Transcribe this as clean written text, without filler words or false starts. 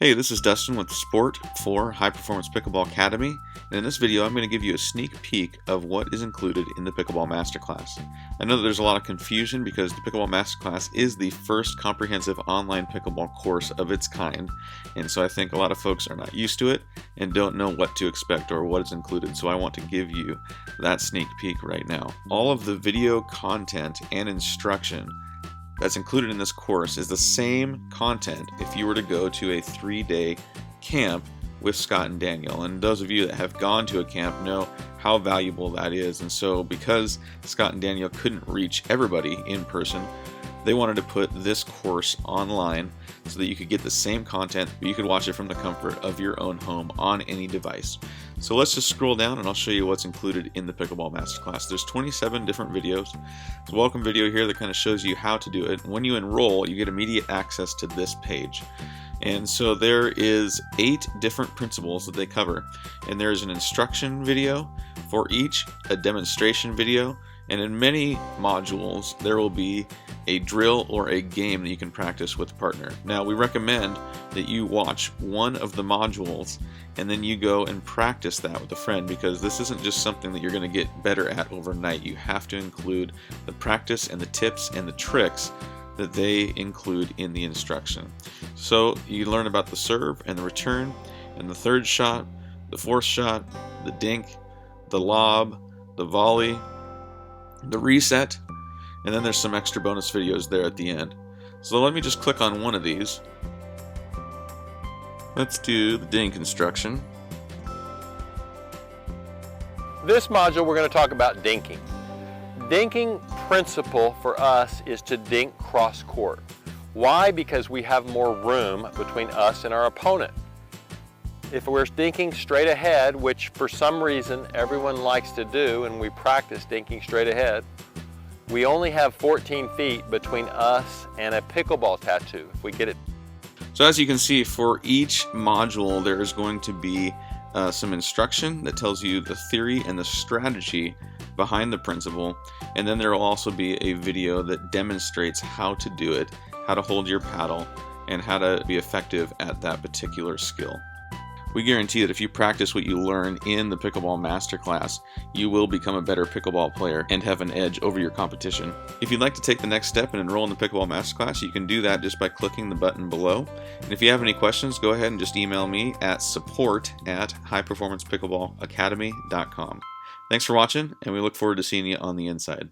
Hey, this is Dustin with Support for High Performance Pickleball Academy, and in this video I'm going to give you a sneak peek of what is included in the Pickleball Masterclass. I know that there's a lot of confusion because the Pickleball Masterclass is the first comprehensive online pickleball course of its kind, and so I think a lot of folks are not used to it and don't know what to expect or what is included, so I want to give you that sneak peek right now. All of the video content and instruction that's included in this course is the same content if you were to go to a 3-day camp with Scott and Daniel. And those of you that have gone to a camp know how valuable that is. And so because Scott and Daniel couldn't reach everybody in person, they wanted to put this course online so that you could get the same content, but you could watch it from the comfort of your own home on any device. So let's just scroll down and I'll show you what's included in the Pickleball Masterclass. There's 27 different videos. There's a welcome video here that kind of shows you how to do it. When you enroll, you get immediate access to this page. And so there is 8 different principles that they cover. And there's an instruction video for each, a demonstration video, and in many modules there will be a drill or a game that you can practice with a partner. Now we recommend that you watch one of the modules and then you go and practice that with a friend, because this isn't just something that you're going to get better at overnight. You have to include the practice and the tips and the tricks that they include in the instruction. So you learn about the serve and the return and the third shot, the fourth shot, the dink, the lob, the volley, the reset, and then there's some extra bonus videos there at the end. So let me just click on one of these. Let's do the dink instruction. This module we're going to talk about dinking. Dinking principle for us is to dink cross-court. Why? Because we have more room between us and our opponent. If we're dinking straight ahead, which for some reason everyone likes to do, and we practice dinking straight ahead, we only have 14 feet between us and a pickleball tattoo, if we get it. So as you can see, for each module there is going to be some instruction that tells you the theory and the strategy behind the principle, and then there will also be a video that demonstrates how to do it, how to hold your paddle, and how to be effective at that particular skill. We guarantee that if you practice what you learn in the Pickleball Masterclass, you will become a better pickleball player and have an edge over your competition. If you'd like to take the next step and enroll in the Pickleball Masterclass, you can do that just by clicking the button below. And if you have any questions, go ahead and just email me at support@highperformancepickleballacademy.com. Thanks for watching, and we look forward to seeing you on the inside.